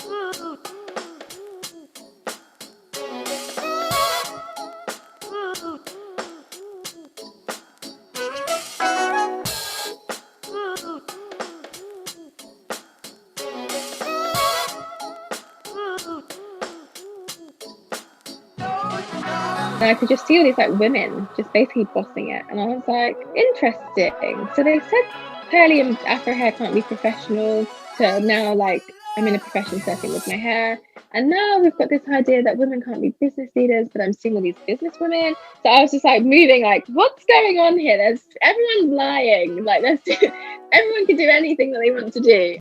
And I could just see all these like women just basically bossing it. And I was like, interesting. So they said curly and afro hair can't be professional, to now like I'm in a professional setting with my hair. And now we've got this idea that women can't be business leaders, but I'm seeing all these business women. So I was just like moving, like, what's going on here? There's everyone's lying. Like there's everyone can do anything that they want to do.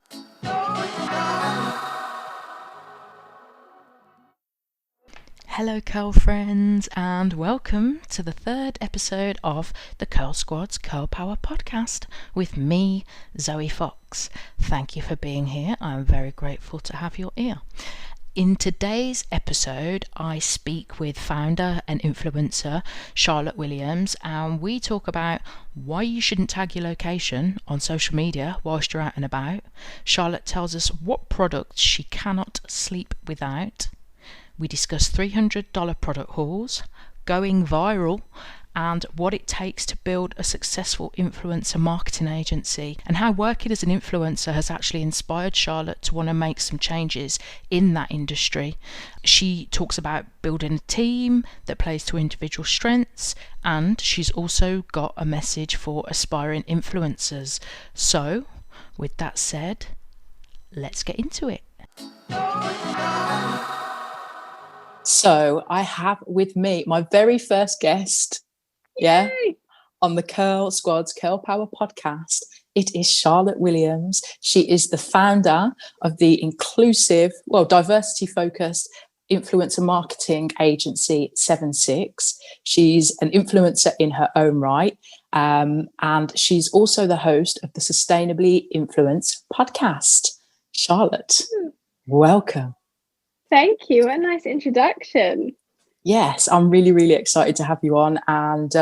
Hello curl friends, and welcome to the third episode of the Curl Squad's Curl Power podcast with me, Zoe Fox. Thank you for being here. I'm very grateful to have your ear. In today's episode, I speak with founder and influencer Charlotte Williams, and we talk about why you shouldn't tag your location on social media whilst you're out and about. Charlotte tells us what products she cannot sleep without. We discuss $300 product hauls, going viral, and what it takes to build a successful influencer marketing agency, and how working as an influencer has actually inspired Charlotte to want to make some changes in that industry. She talks about building a team that plays to individual strengths, and she's also got a message for aspiring influencers. So, with that said, let's get into it. So I have with me my very first guest, on the Curl Squad's Curl Power podcast. It is Charlotte Williams. She is the founder of the inclusive, diversity-focused influencer marketing agency SevenSix. She's an influencer in her own right, and she's also the host of the Sustainably Influence podcast. Charlotte, welcome. Thank you. A nice introduction. Yes, I'm really, really excited to have you on, and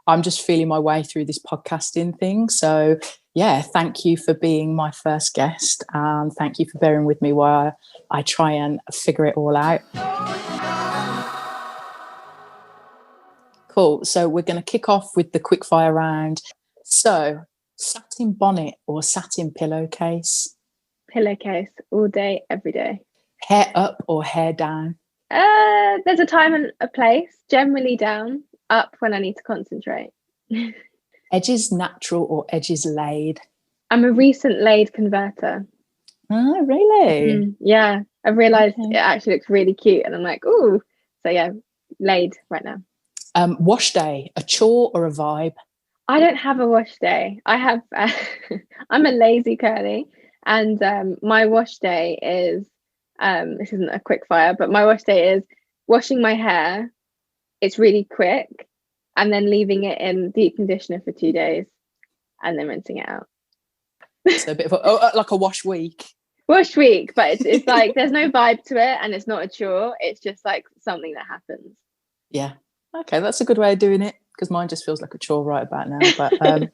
I'm just feeling my way through this podcasting thing. So, yeah, thank you for being my first guest, and thank you for bearing with me while I try and figure it all out. Cool. So we're going to kick off with the quickfire round. So, satin bonnet or satin pillowcase? Pillowcase all day, every day. Hair up or hair down? There's a time and a place. Generally down, up when I need to concentrate. Edges natural or edges laid? I'm a recent laid converter. Oh, really? Yeah, I've realised it actually looks really cute, and I'm like, ooh. So yeah, laid right now. Wash day, a chore or a vibe? I don't have a wash day. I have. I'm a lazy curly, and my wash day is. This isn't a quick fire, but my wash day is washing my hair. It's really quick, and then leaving it in deep conditioner for 2 days, and then rinsing it out. So a bit of like a wash week. Wash week, but it's like there's no vibe to it, and it's not a chore. It's just like something that happens. Yeah. Okay, that's a good way of doing it, because mine just feels like a chore right about now. But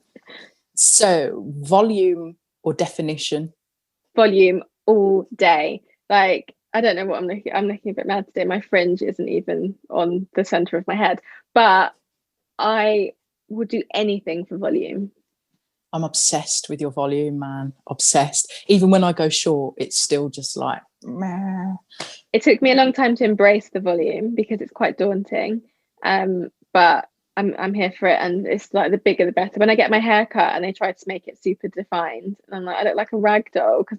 so volume or definition? Volume all day. Like, I don't know what I'm looking a bit mad today. My fringe isn't even on the center of my head, but I would do anything for volume. I'm obsessed with your volume, man. Obsessed. Even when I go short, it's still just like, meh. It took me a long time to embrace the volume because it's quite daunting. But I'm here for it, and it's like the bigger the better. When I get my hair cut and they try to make it super defined, and I'm like, I look like a rag doll because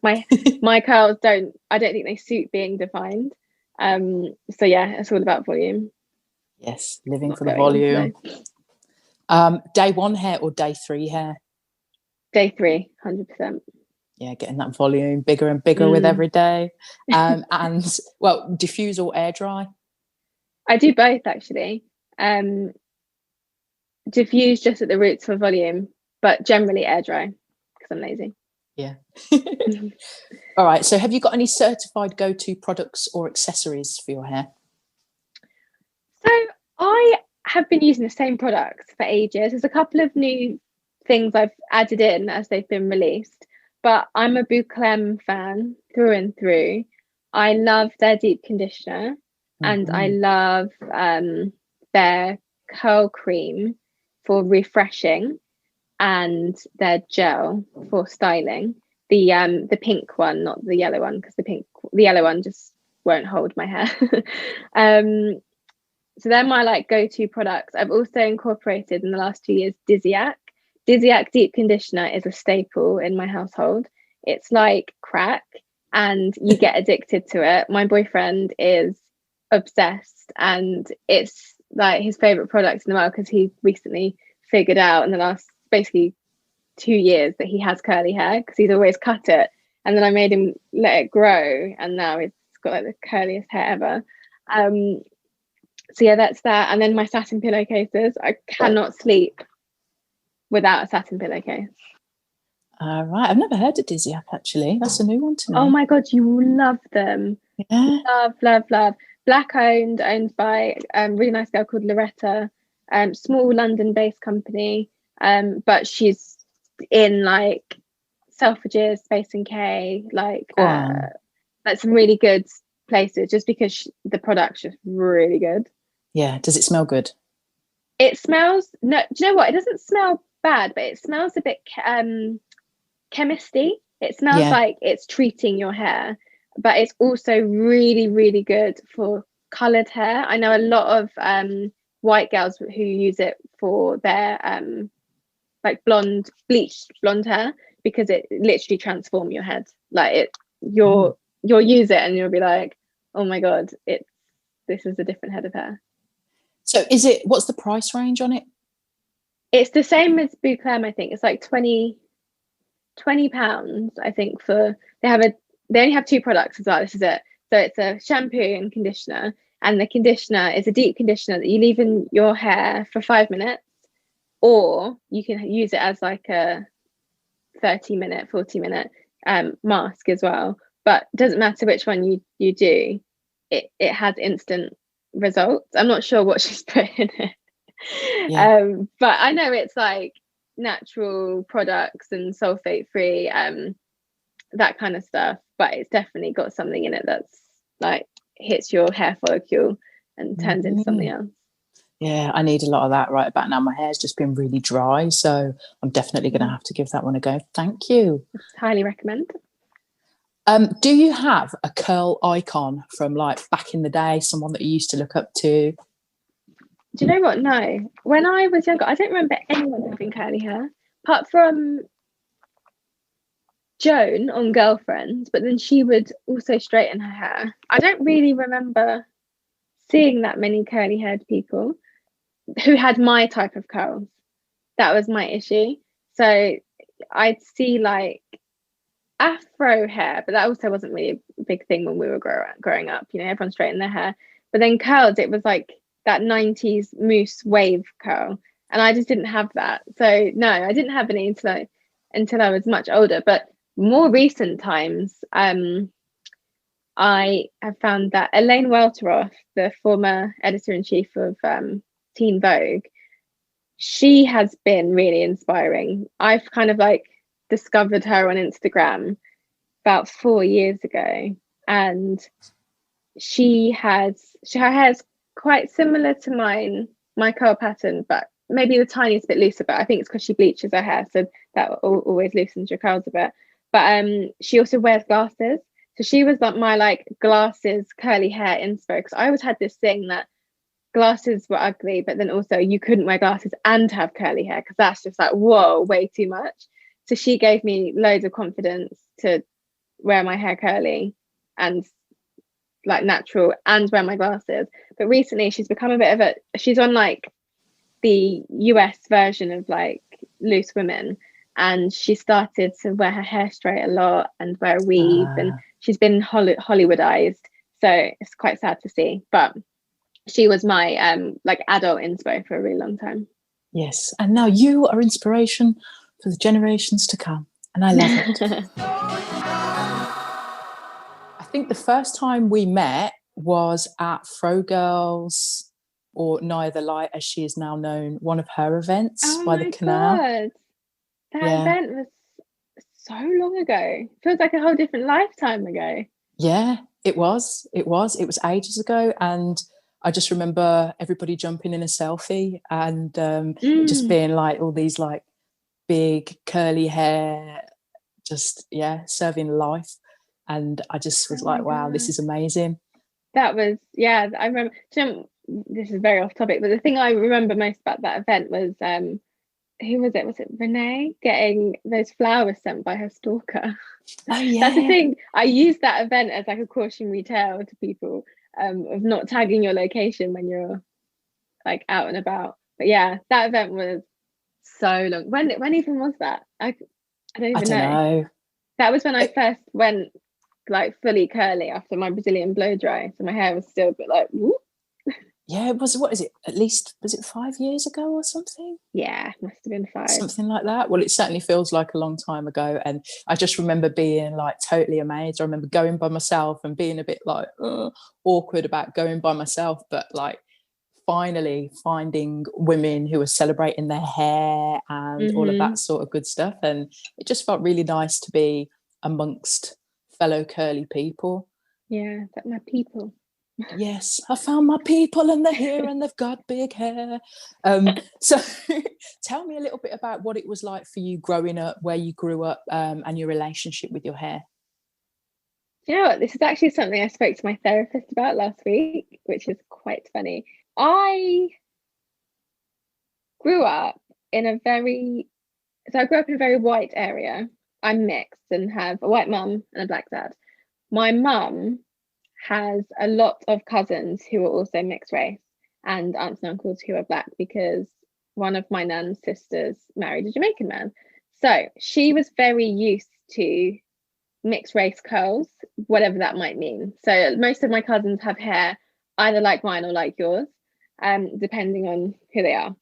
my curls I don't think they suit being defined. So yeah, it's all about volume. Yes, living for the volume. Day one hair or day three hair? Day 3, 100%. Yeah, getting that volume bigger and bigger with every day. And diffuse or air dry? I do both actually. Diffuse just at the roots for volume, but generally air dry because I'm lazy. Yeah. All right, so have you got any certified go-to products or accessories for your hair? So I have been using the same products for ages. There's a couple of new things I've added in as they've been released, but I'm a Bouclem fan through and through. I love their deep conditioner, and I love their curl cream for refreshing, and their gel for styling. The pink one, not the yellow one, because the yellow one just won't hold my hair. So they're my like go-to products. I've also incorporated in the last 2 years Dizziac. Dizziac deep conditioner is a staple in my household. It's like crack, and you get addicted to it. My boyfriend is obsessed, and it's like his favorite product in the world, because he recently figured out in the last basically 2 years that he has curly hair, because he's always cut it, and then I made him let it grow, and now it's got like the curliest hair ever. So yeah, that's that. And then my satin pillowcases. I cannot sleep without a satin pillowcase. Right, I've never heard of Dizziac actually. That's a new one to me. Oh my god, you will love them. Yeah, love. Black owned by a really nice girl called Loretta. Small London-based company. But she's in like Selfridges, Space and K, like some really good places, just because the product's just really good. Yeah. Does it smell good? It smells, no, do you know what? It doesn't smell bad, but it smells a bit chemisty. It smells like it's treating your hair, but it's also really, really good for coloured hair. I know a lot of white girls who use it for their like bleached blonde hair, because it literally transforms your head. Like you'll use it and you'll be like, oh my god, this is a different head of hair. So what's the price range on it? It's the same as Bouclem, I think. It's like 20 pounds, I think. They only have 2 products as well. This is it. So it's a shampoo and conditioner, and the conditioner is a deep conditioner that you leave in your hair for 5 minutes, or you can use it as like a 30-minute, 40-minute mask as well. But it doesn't matter which one you do, it has instant results. I'm not sure what she's put in it, but I know it's like natural products and sulfate free, that kind of stuff, but it's definitely got something in it that's like hits your hair follicle and turns into something else. Yeah, I need a lot of that right about now. My hair's just been really dry, so I'm definitely going to have to give that one a go. Thank you. Highly recommend. Do you have a curl icon from like back in the day, someone that you used to look up to? Do you know what? No. When I was younger, I don't remember anyone having curly hair, apart from Joan on Girlfriends, but then she would also straighten her hair. I don't really remember seeing that many curly haired people who had my type of curls. That was my issue. So I'd see like afro hair, but that also wasn't really a big thing when we were growing up. You know, everyone straightened their hair, but then curls, it was like that 90s mousse wave curl, and I just didn't have that. So no, I didn't have any until I was much older. But more recent times, I have found that Elaine Welteroth, the former editor-in-chief of Teen Vogue, she has been really inspiring. I've kind of like discovered her on Instagram about 4 years ago, and her hair's quite similar to my curl pattern, but maybe the tiniest bit looser. But I think it's because she bleaches her hair, so that always loosens your curls a bit. But she also wears glasses, so she was like my like glasses curly hair inspo, because I always had this thing that glasses were ugly, but then also you couldn't wear glasses and have curly hair, because that's just like, whoa, way too much. So she gave me loads of confidence to wear my hair curly and like natural and wear my glasses. But recently she's become a bit of she's on like the US version of like Loose Women, and she started to wear her hair straight a lot and wear a weave, and she's been Hollywoodized. So it's quite sad to see, but she was my like adult inspo for a really long time. Yes, and now you are inspiration for the generations to come, and I love it. I think the first time we met was at Fro Girls, or Neither Light as she is now known, one of her events by the canal. God. That event was so long ago. Feels like a whole different lifetime ago. Yeah, It was ages ago, and I just remember everybody jumping in a selfie, and it just being like all these like big curly hair, just serving life. And I just was like, wow, this is amazing. That was, I remember, this is very off topic, but the thing I remember most about that event was who was it? Was it Renee getting those flowers sent by her stalker? Oh yeah. That's the thing. I use that event as like a cautionary tale to people of not tagging your location when you're like out and about. But yeah, that event was so long. When even was that? I don't even know. That was when I first went like fully curly after my Brazilian blow dry. So my hair was still a bit like, whoop. Yeah, it was, what is it? At least, was it 5 years ago or something? Yeah, must have been 5. Something like that. Well, it certainly feels like a long time ago. And I just remember being like totally amazed. I remember going by myself and being a bit like awkward about going by myself, but like finally finding women who were celebrating their hair and all of that sort of good stuff. And it just felt really nice to be amongst fellow curly people. Yeah, that my people. Yes, I found my people and they're here and they've got big hair. So tell me a little bit about what it was like for you growing up, where you grew up, and your relationship with your hair. You know what? This is actually something I spoke to my therapist about last week, which is quite funny. I grew up in a very white area. I'm mixed and have a white mum and a black dad. My mum has a lot of cousins who are also mixed race and aunts and uncles who are black, because one of my nan's sisters married a Jamaican man. So she was very used to mixed race curls, whatever that might mean. So most of my cousins have hair either like mine or like yours, depending on who they are.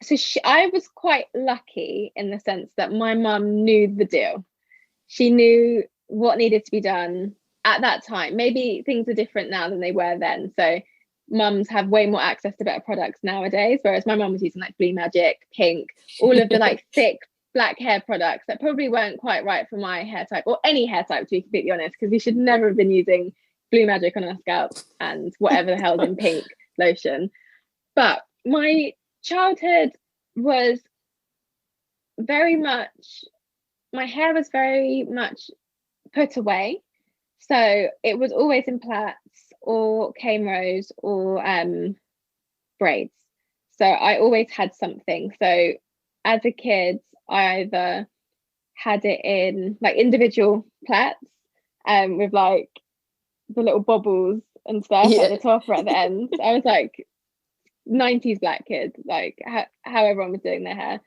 So I was quite lucky in the sense that my mum knew the deal. She knew what needed to be done at that time. Maybe things are different now than they were then. So mums have way more access to better products nowadays, whereas my mum was using like Blue Magic, Pink, all of the like thick black hair products that probably weren't quite right for my hair type, or any hair type, to be completely honest, because we should never have been using Blue Magic on our scalp and whatever the hell's in pink lotion. But my childhood was very much, my hair was very much put away. So it was always in plaits or cane rows or braids. So I always had something. So as a kid, I either had it in like individual plaits with like the little bobbles and stuff at the top or at the end. I was like 90s black kid, like how everyone was doing their hair.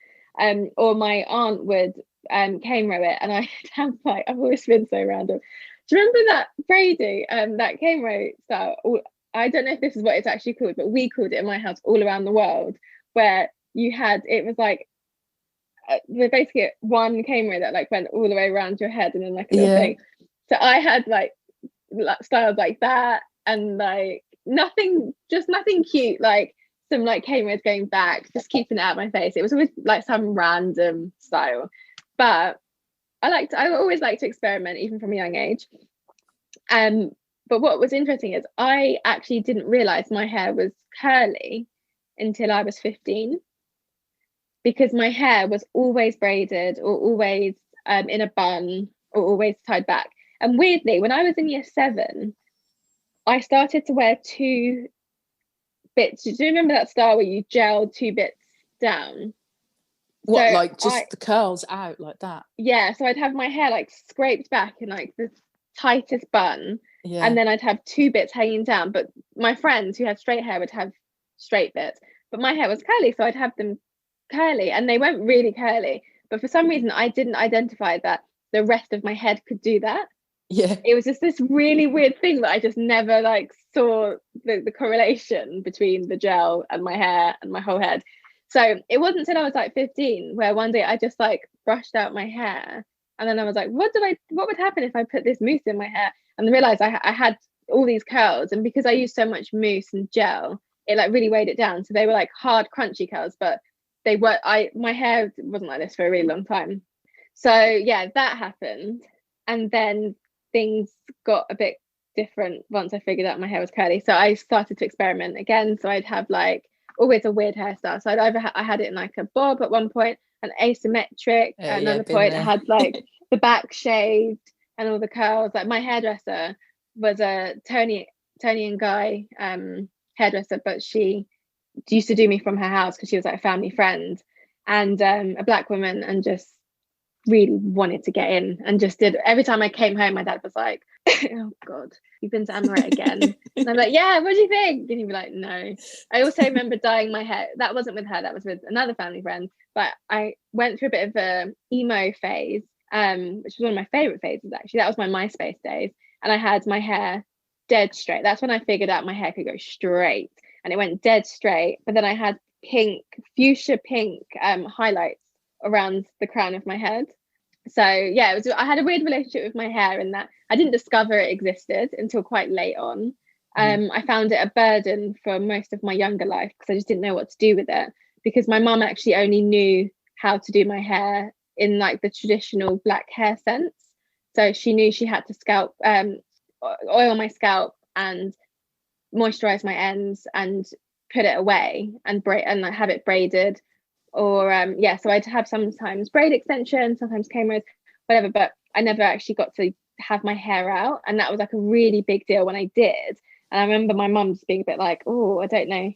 Or my aunt would cane row it, and I'd have like, I've always been so random. Do you remember that braiding, that cane row style? I don't know if this is what it's actually called, but we called it in my house all around the world, where you had, it was like basically one cane row that like went all the way around your head and then like a little thing. So I had like styles like that, and like nothing cute, like some like cane rows going back, just keeping it out of my face. It was always like some random style, but I always liked to experiment, even from a young age. But what was interesting is I actually didn't realize my hair was curly until I was 15, because my hair was always braided or always in a bun or always tied back. And weirdly, when I was in year 7, I started to wear 2 bits. Do you remember that style where you gel 2 bits down? What, so like just the curls out like that? Yeah, so I'd have my hair like scraped back in like the tightest bun, and then I'd have 2 bits hanging down. But my friends who had straight hair would have straight bits, but my hair was curly, so I'd have them curly, and they weren't really curly. But for some reason, I didn't identify that the rest of my head could do that. It was just this really weird thing that I just never like saw the correlation between the gel and my hair and my whole head. So it wasn't until I was like 15 where one day I just like brushed out my hair, and then I was like, what would happen if I put this mousse in my hair? And I realized I had all these curls, and because I used so much mousse and gel, it like really weighed it down. So they were like hard, crunchy curls, but my hair wasn't like this for a really long time. So yeah, that happened. And then things got a bit different once I figured out my hair was curly. So I started to experiment again. So I'd have like always a weird hairstyle. So I had it in like a bob at one point, an asymmetric. At another point, I had like the back shaved and all the curls. Like my hairdresser was a Tony and Guy hairdresser, but she used to do me from her house because she was like a family friend, and a black woman, and just really wanted to get in and just did. Every time I came home, my dad was like, oh God, you've been to Amaret again. And I'm like, yeah, what do you think? And he'd be like, no. I also remember dyeing my hair. That wasn't with her, that was with another family friend. But I went through a bit of a emo phase, which was one of my favorite phases actually. That was my MySpace days. And I had my hair dead straight. That's when I figured out my hair could go straight, and it went dead straight. But then I had fuchsia pink highlights around the crown of my head. So yeah, I had a weird relationship with my hair in that I didn't discover it existed until quite late on. I found it a burden for most of my younger life because I just didn't know what to do with it, because my mum actually only knew how to do my hair in like the traditional black hair sense. So she knew she had to oil my scalp and moisturize my ends and put it away and like have it braided, or so I'd have sometimes braid extensions, sometimes combers, whatever, but I never actually got to have my hair out, and that was like a really big deal when I did. And I remember my mum just being a bit like, oh, I don't know,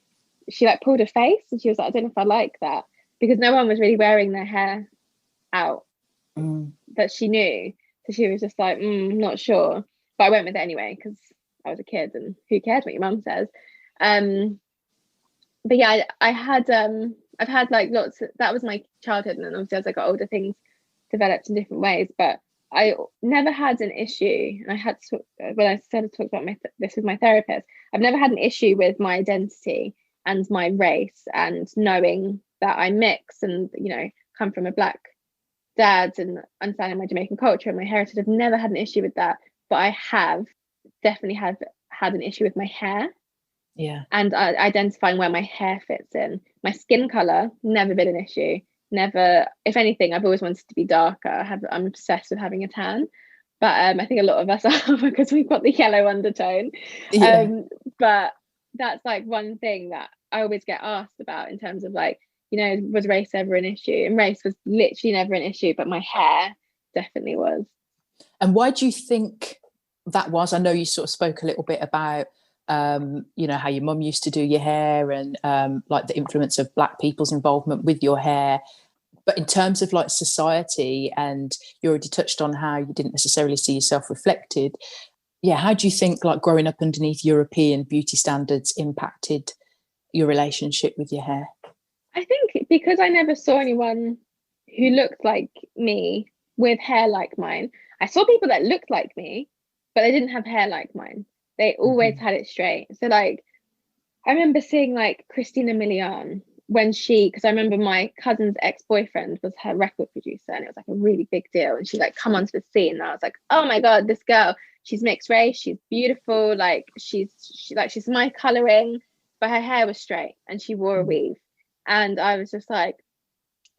she like pulled her face and she was like, I don't know if I like that, because no one was really wearing their hair out that she knew. So she was just like, not sure, but I went with it anyway because I was a kid and who cares what your mum says. But yeah, I've had like that was my childhood, and then obviously as I got older things developed in different ways, but I never had an issue. And I had to, when I started to talk about this with my therapist, I've never had an issue with my identity and my race, and knowing that I mix and, you know, come from a black dad and understanding my Jamaican culture and my heritage. I've never had an issue with that, but I have definitely had an issue with my hair. Yeah. And identifying where my hair fits in. My skin color, never been an issue. Never. If anything, I've always wanted to be darker. I'm obsessed with having a tan, but I think a lot of us are because we've got the yellow undertone. Yeah. But that's like one thing that I always get asked about in terms of like, you know, was race ever an issue? And race was literally never an issue, but my hair definitely was. And why do you think that was? I know you sort of spoke a little bit about you know, how your mum used to do your hair, and like the influence of black people's involvement with your hair. But in terms of like society, and you already touched on how you didn't necessarily see yourself reflected. Yeah, how do you think like growing up underneath European beauty standards impacted your relationship with your hair? I think because I never saw anyone who looked like me with hair like mine. I saw people that looked like me, but they didn't have hair like mine. They always had it straight. So like, I remember seeing like Christina Milian because I remember my cousin's ex-boyfriend was her record producer, and it was like a really big deal. And she like come onto the scene, and I was like, oh my God, this girl, she's mixed race, she's beautiful, like she's my coloring, but her hair was straight and she wore a weave. And I was just like,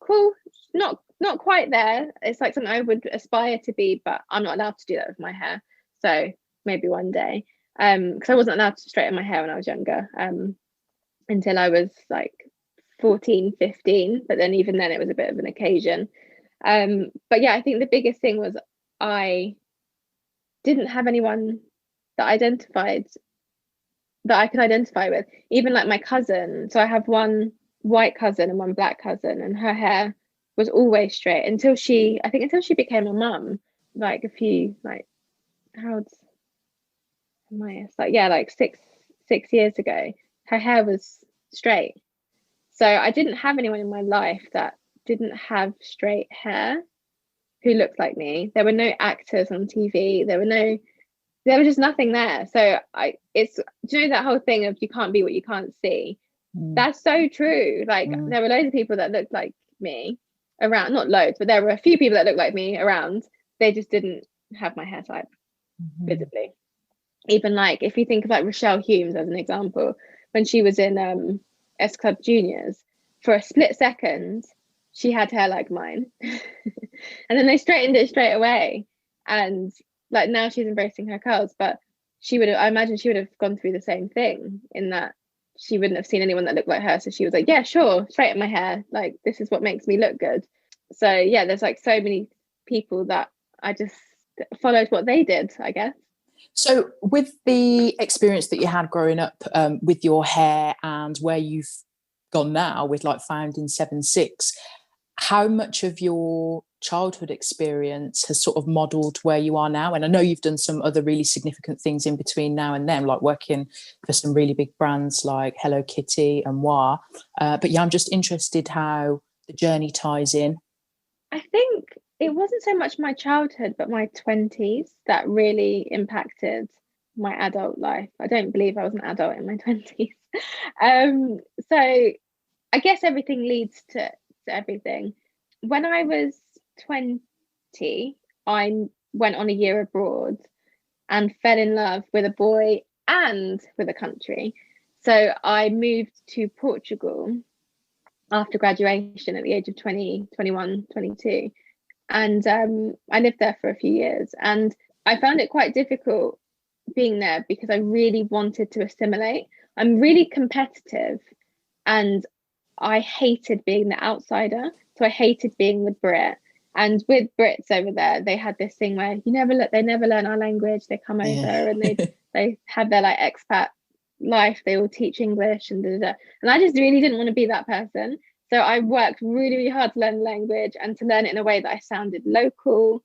cool, not quite there. It's like something I would aspire to be, but I'm not allowed to do that with my hair. So maybe one day. Because I wasn't allowed to straighten my hair when I was younger, until I was like 14, 15. But then even then it was a bit of an occasion. But yeah, I think the biggest thing was I didn't have anyone that I could identify with. Even like my cousin. So I have one white cousin and one black cousin, and her hair was always straight until she became a mum, like a few, like how old am I? It's like, yeah, like six years ago, her hair was straight. So I didn't have anyone in my life that didn't have straight hair who looked like me. There were no actors on TV. There was just nothing there. So do you know that whole thing of you can't be what you can't see? That's so true. Like there were loads of people that looked like me around, not loads, but there were a few people that looked like me around. They just didn't have my hair type visibly. Even like if you think of like Rochelle Humes as an example, when she was in S Club Juniors, for a split second she had hair like mine and then they straightened it straight away, and like now she's embracing her curls, but I imagine she would have gone through the same thing, in that she wouldn't have seen anyone that looked like her. So she was like, yeah, sure, straighten my hair. Like, this is what makes me look good. So yeah, there's like so many people that I just followed what they did, I guess. So with the experience that you had growing up with your hair and where you've gone now with like founding 7/6, how much of your childhood experience has sort of modelled where you are now? And I know you've done some other really significant things in between now and then, like working for some really big brands like Hello Kitty and Wah. But yeah, I'm just interested how the journey ties in. I think it wasn't so much my childhood, but my 20s that really impacted my adult life. I don't believe I was an adult in my 20s. So I guess everything leads to everything. When I was 20, I went on a year abroad and fell in love with a boy and with a country. So I moved to Portugal after graduation at the age of 20, 21, 22. And I lived there for a few years, and I found it quite difficult being there because I really wanted to assimilate. I'm really competitive, and I hated being the outsider. So I hated being the Brit. And with Brits over there, they had this thing where they never learn our language. They come over and they have their like expat life. They all teach English and da, da, da. And I just really didn't want to be that person. So I worked really, really hard to learn the language and to learn it in a way that I sounded local.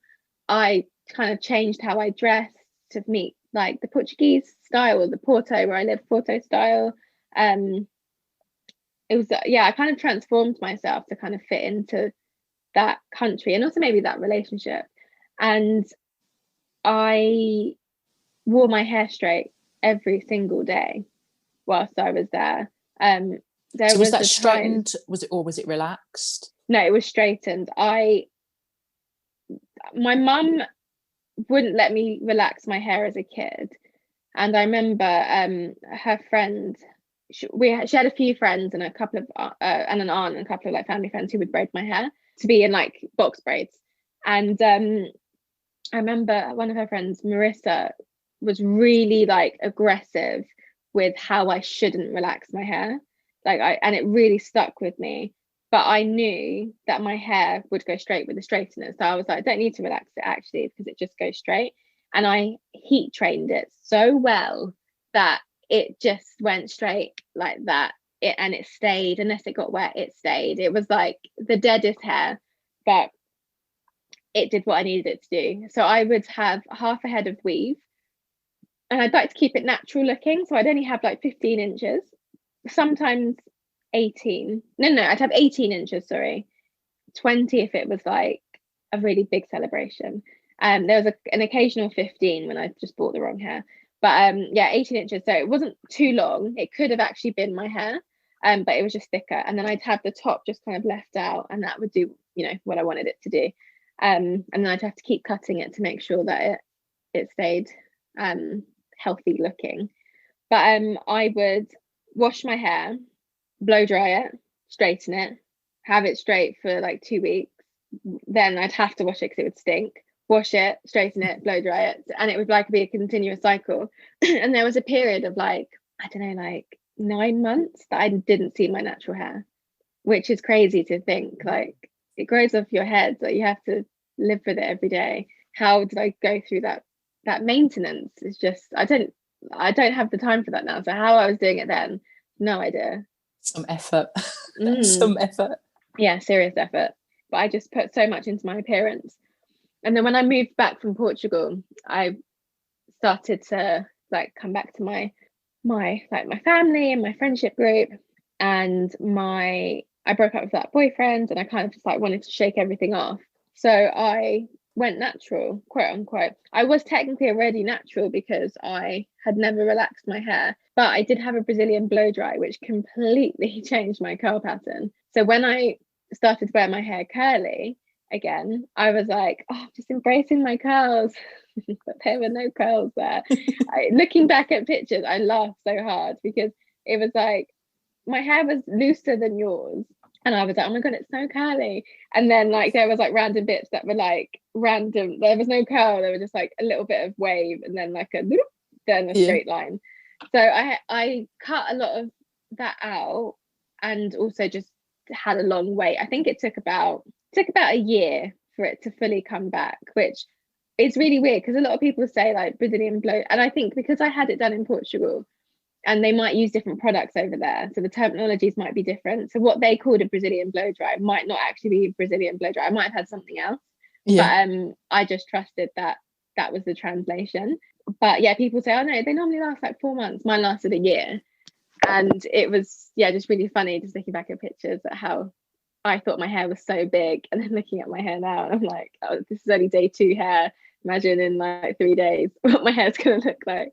I kind of changed how I dressed to meet like the Portuguese style, or the Porto, where I live, Porto style. It was, yeah, I kind of transformed myself to kind of fit into that country and also maybe that relationship. And I wore my hair straight every single day whilst I was there. So was that straightened? Was it relaxed? No, it was straightened. My mum wouldn't let me relax my hair as a kid, and I remember her friend. She had a few friends and a couple of and an aunt and a couple of like family friends who would braid my hair to be in like box braids. And I remember one of her friends, Marissa, was really like aggressive with how I shouldn't relax my hair. And it really stuck with me. But I knew that my hair would go straight with the straightener. So I was like, I don't need to relax it actually, because it just goes straight. And I heat trained it so well that it just went straight like that. And it stayed, unless it got wet, it stayed. It was like the deadest hair, but it did what I needed it to do. So I would have half a head of weave, and I'd like to keep it natural looking. So I'd only have like 15 inches, sometimes 18. No, I'd have 18 inches, sorry. 20 if it was like a really big celebration. There was an occasional 15 when I just bought the wrong hair. But yeah, 18 inches. So it wasn't too long. It could have actually been my hair, but it was just thicker. And then I'd have the top just kind of left out, and that would do, what I wanted it to do. And then I'd have to keep cutting it to make sure that it stayed healthy looking. But I would wash my hair, blow dry it, straighten it, have it straight for like 2 weeks. Then I'd have to wash it because it would stink. Wash it, straighten it, blow dry it, and it would like be a continuous cycle. And there was a period of like, I don't know, like 9 months that I didn't see my natural hair, which is crazy to think. Like, it grows off your head, so you have to live with it every day. How did I go through that maintenance? It's just I don't have the time for that now. So how I was doing it then, no idea. Some effort. Some effort. Yeah, serious effort. But I just put so much into my appearance. And then when I moved back from Portugal, I started to like come back to my family and my friendship group. And I broke up with that boyfriend, and I kind of just like wanted to shake everything off. So I went natural, quote unquote. I was technically already natural because I had never relaxed my hair, but I did have a Brazilian blow dry, which completely changed my curl pattern. So when I started to wear my hair curly again, I was like, oh, just embracing my curls. But there were no curls there. Looking back at pictures, I laughed so hard because it was like my hair was looser than yours, And I was like, oh my God, it's so curly. And then like there was like random bits that were like random. There was no curl. There was just like a little bit of wave and then like a then a straight line. So I cut a lot of that out and also just had a long wait. I think it took about a year for it to fully come back, which is really weird because a lot of people say like Brazilian blow, and I think because I had it done in Portugal and they might use different products over there, so the terminologies might be different. So what they called a Brazilian blow dry might not actually be Brazilian blow dry. I might have had something else, but I just trusted that that was the translation. But yeah, people say, oh no, they normally last like 4 months. Mine lasted a year. And it was, just really funny just looking back at pictures at how I thought my hair was so big, and then looking at my hair now and I'm like, oh, this is only day 2 hair. Imagine in like 3 days what my hair's gonna look like.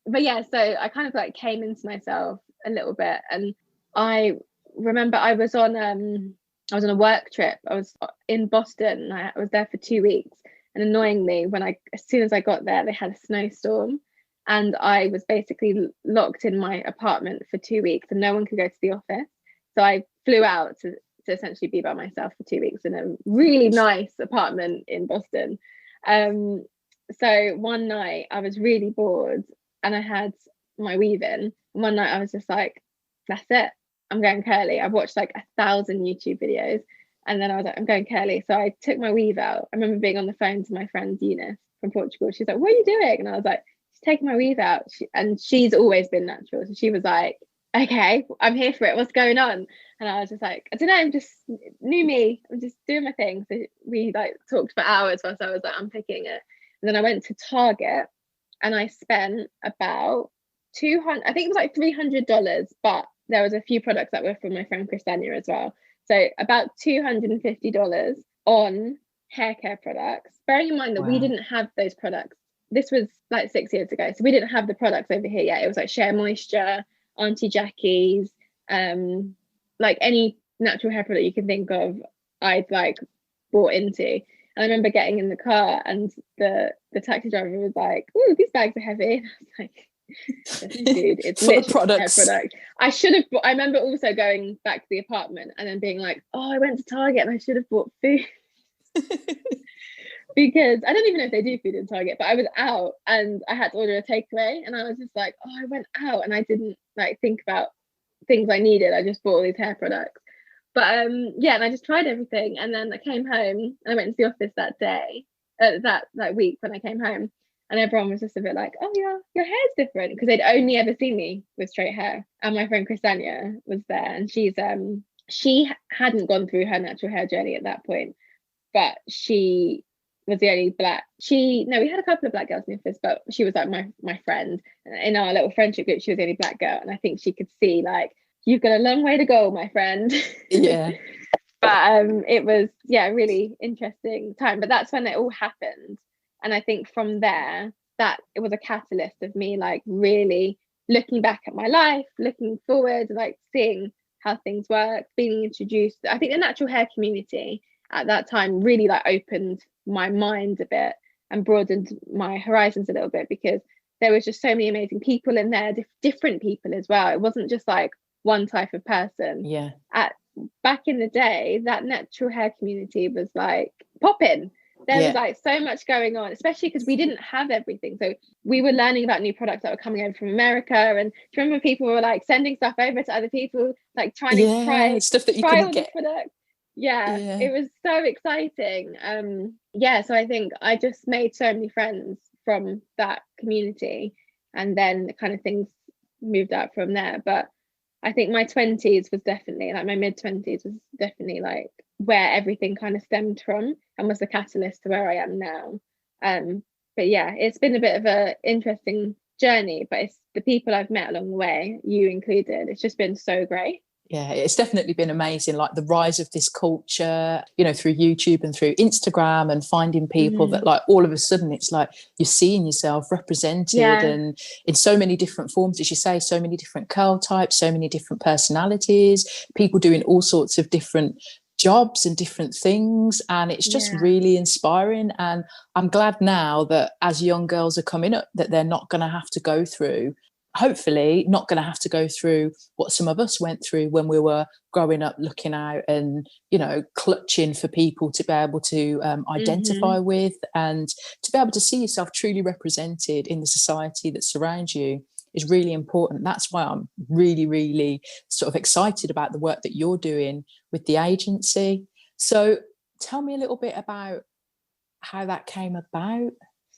But yeah, so I kind of like came into myself a little bit, and I remember I was on a work trip. I was in Boston. I was there for 2 weeks, and annoyingly, as soon as I got there, they had a snowstorm, and I was basically locked in my apartment for 2 weeks, and no one could go to the office. So I flew out to essentially be by myself for 2 weeks in a really nice apartment in Boston. So one night I was really bored and I had my weave in. One night I was just like, that's it, I'm going curly. I watched like 1,000 YouTube videos, and then I was like, I'm going curly. So I took my weave out. I remember being on the phone to my friend Eunice from Portugal. She's like, what are you doing? And I was like, she's taking my weave out. And she's always been natural. So she was like, okay, I'm here for it. What's going on? And I was just like, I don't know, I'm just new me. I'm just doing my thing. So we like talked for hours whilst I was like unpicking it. And then I went to Target and I spent about 200, I think it was like $300, but there was a few products that were from my friend Christania as well. So about $250 on hair care products. Bearing in mind that we didn't have those products. This was like 6 years ago. So we didn't have the products over here yet. It was like Share Moisture, Auntie Jackie's, like any natural hair product you can think of, I'd like bought into. And I remember getting in the car and the taxi driver was like, "Ooh, these bags are heavy." And I was like, dude, it's literally products. Hair product. I remember also going back to the apartment and then being like, oh, I went to Target and I should have bought food. Because I don't even know if they do food in Target, but I was out and I had to order a takeaway, and I was just like, oh, I went out and I didn't like think about things I needed. I just bought all these hair products. But yeah, and I just tried everything, and then I came home and I went into the office that day, that week when I came home, and everyone was just a bit like, oh yeah, your hair's different, because they'd only ever seen me with straight hair. And my friend Christania was there, and she hadn't gone through her natural hair journey at that point, but she was the only black. We had a couple of black girls in the office, but she was like my friend in our little friendship group. She was the only black girl, and I think she could see like, you've got a long way to go, my friend. Yeah. But it was a really interesting time. But that's when it all happened, and I think from there that it was a catalyst of me like really looking back at my life, looking forward, like seeing how things work, being introduced. I think the natural hair community at that time really like opened my mind a bit and broadened my horizons a little bit, because there was just so many amazing people in there, different people as well. It wasn't just like one type of person. Yeah. Back in the day, that natural hair community was like popping. There was like so much going on, especially because we didn't have everything. So we were learning about new products that were coming over from America. And do you remember people were like sending stuff over to other people, like trying to try stuff that you couldn't all get. The products. Yeah, it was so exciting. So I think I just made so many friends from that community, and then the kind of things moved out from there. But I think my 20s was definitely like, my mid-20s was definitely like where everything kind of stemmed from and was the catalyst to where I am now. But yeah, it's been a bit of a interesting journey, but it's the people I've met along the way, you included. It's just been so great. Yeah, it's definitely been amazing, like the rise of this culture, through YouTube and through Instagram, and finding people that like all of a sudden it's like you're seeing yourself represented and in so many different forms, as you say, so many different curl types, so many different personalities, people doing all sorts of different jobs and different things, and it's just really inspiring. And I'm glad now that as young girls are coming up that they're not going to have to go through hopefully not going to have to go through what some of us went through when we were growing up, looking out and, you know, clutching for people to be able to identify with, and to be able to see yourself truly represented in the society that surrounds you is really important. That's why I'm really, really sort of excited about the work that you're doing with the agency. So tell me a little bit about how that came about.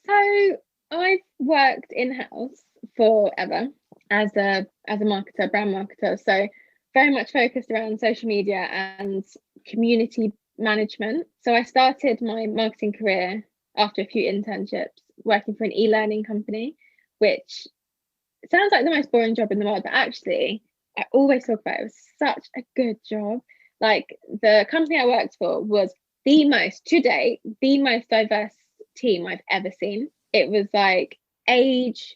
So I've worked in-house forever as a marketer, brand marketer. So very much focused around social media and community management. So I started my marketing career after a few internships working for an e-learning company, which sounds like the most boring job in the world, but actually I always talk about it was such a good job. Like, the company I worked for was the most, to date, the most diverse team I've ever seen. It was like age,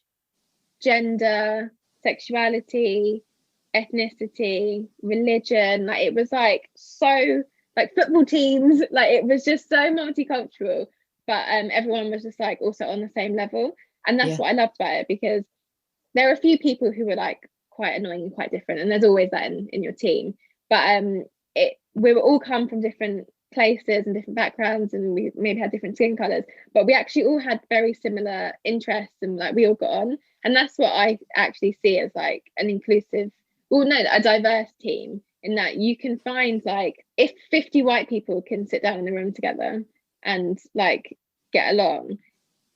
gender, sexuality, ethnicity, religion. Like, it was like so, like football teams. Like, it was just so multicultural, but everyone was just like also on the same level. And that's what I loved about it, because there are a few people who were like quite annoying and quite different, and there's always that in your team. But we were all come from different places and different backgrounds, and we maybe had different skin colors, but we actually all had very similar interests, and like we all got on. And that's what I actually see as like an inclusive, well, no, a diverse team, in that you can find, like, if 50 white people can sit down in the room together and like get along,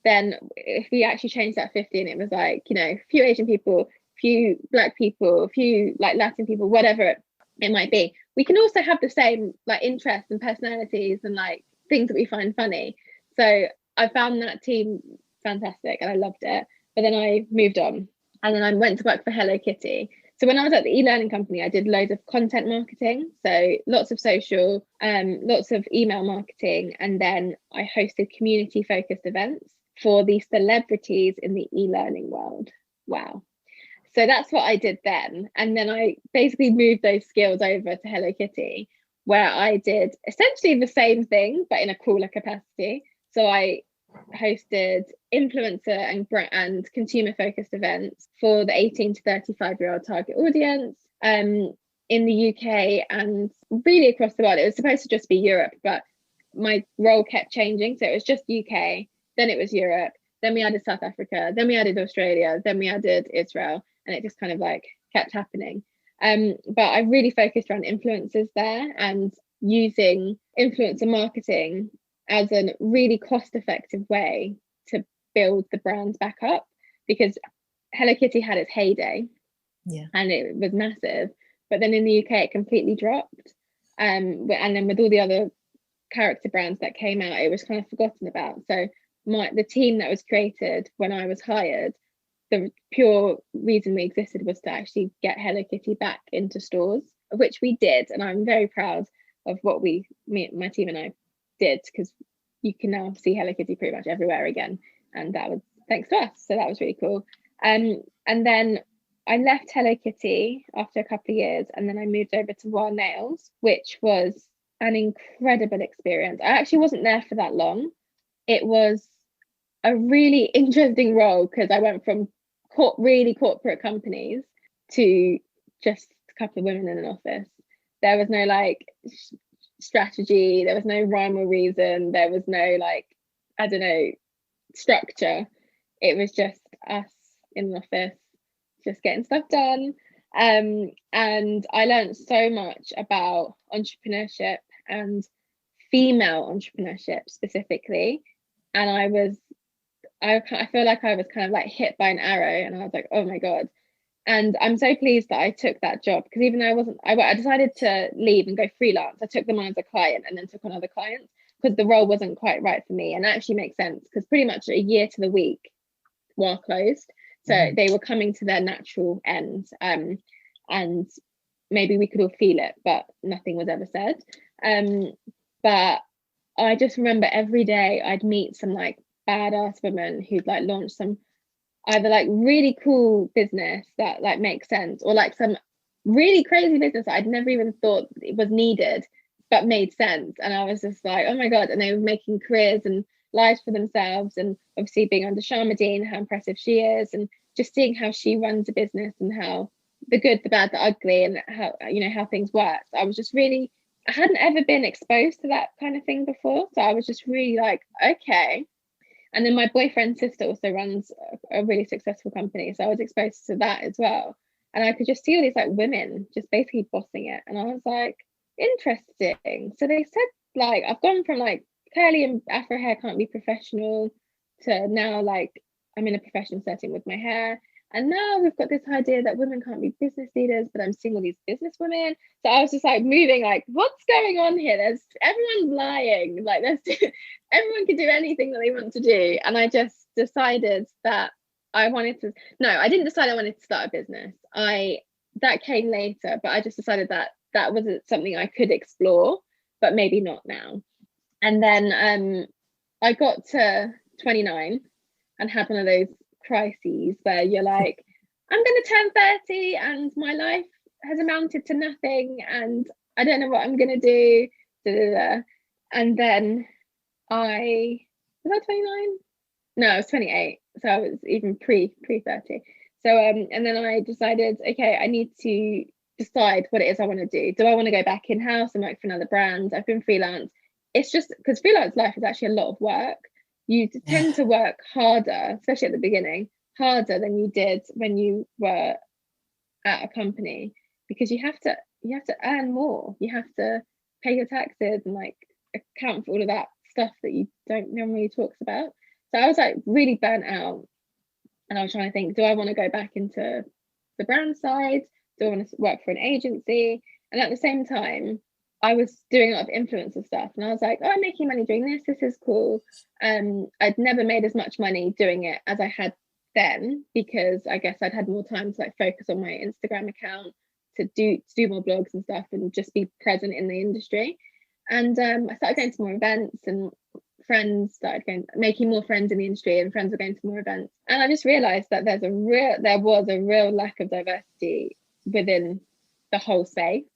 then if we actually changed that 50 and it was like, you know, a few Asian people, few Black people, a few like Latin people, whatever it might be, we can also have the same like interests and personalities and like things that we find funny. So I found that team fantastic and I loved it. But then I moved on, and then I went to work for Hello Kitty. So when I was at the e-learning company, I did loads of content marketing, so lots of social, lots of email marketing, and then I hosted community focused events for the celebrities in the e-learning world. Wow. So that's what I did then. And then I basically moved those skills over to Hello Kitty, where I did essentially the same thing, but in a cooler capacity. So I hosted influencer and consumer focused events for the 18 to 35-year-old target audience in the UK and really across the world. It was supposed to just be Europe, but my role kept changing. So it was just UK, then it was Europe, then we added South Africa, then we added Australia, then we added Israel, and it just kind of like kept happening. But I really focused around influencers there and using influencer marketing as a really cost-effective way to build the brands back up, because Hello Kitty had its heyday, and it was massive, but then in the UK it completely dropped, and then with all the other character brands that came out, it was kind of forgotten about. So the team that was created when I was hired, the pure reason we existed was to actually get Hello Kitty back into stores, which we did, and I'm very proud of what my team and I did, because you can now see Hello Kitty pretty much everywhere again, and that was thanks to us. So that was really cool. And then I left Hello Kitty after a couple of years, and then I moved over to Wild Nails, which was an incredible experience. I actually wasn't there for that long. It was a really interesting role, because I went from really corporate companies to just a couple of women in an office. There was no like strategy, there was no rhyme or reason, there was no like, I don't know, structure. It was just us in the office just getting stuff done. And I learned so much about entrepreneurship and female entrepreneurship specifically, and I feel like I was kind of like hit by an arrow, and I was like, oh my god. And I'm so pleased that I took that job, because even though I decided to leave and go freelance, I took them on as a client and then took on other clients, because the role wasn't quite right for me. And that actually makes sense, because pretty much a year to the week were closed, so they were coming to their natural end, and maybe we could all feel it, but nothing was ever said. But I just remember every day I'd meet some like badass women who'd like launched some either like really cool business that like makes sense, or like some really crazy business that I'd never even thought it was needed but made sense. And I was just like, oh my god. And they were making careers and lives for themselves, and obviously being under Sharmadean, how impressive she is, and just seeing how she runs a business and how the good, the bad, the ugly, and how, you know, how things work. So I was just really, I hadn't ever been exposed to that kind of thing before. So I was just really like, okay. And then my boyfriend's sister also runs a really successful company. So I was exposed to that as well. And I could just see all these like women just basically bossing it. And I was like, interesting. So they said, like, I've gone from like curly and afro hair can't be professional to now like I'm in a professional setting with my hair. And now we've got this idea that women can't be business leaders, but I'm seeing all these business women. So I was just like moving, like, what's going on here? There's everyone's lying. Like, there's everyone can do anything that they want to do. And I just decided that I wanted to. No, I didn't decide I wanted to start a business. That came later, but I just decided that that was something I could explore, but maybe not now. And then I got to 29 and had one of those crises where you're like, I'm going to turn 30 and my life has amounted to nothing and I don't know what I'm going to do. Da, da, da. And then was I 29? No, I was 28. So I was even pre 30. So and then I decided, okay, I need to decide what it is I want to do. Do I want to go back in-house and work for another brand? I've been freelance. It's just because freelance life is actually a lot of work. You tend to work harder, especially at the beginning, harder than you did when you were at a company, because you have to earn more. You have to pay your taxes and like account for all of that stuff that you don't normally talks about. So I was like really burnt out, and I was trying to think, do I want to go back into the brand side? Do I want to work for an agency? And at the same time, I was doing a lot of influencer stuff, and I was like, oh, I'm making money doing this. This is cool. I'd never made as much money doing it as I had then, because I guess I'd had more time to like focus on my Instagram account, to do more blogs and stuff, and just be present in the industry. And I started going to more events, and friends started making more friends in the industry, and friends were going to more events. And I just realized that there was a real lack of diversity within the whole space.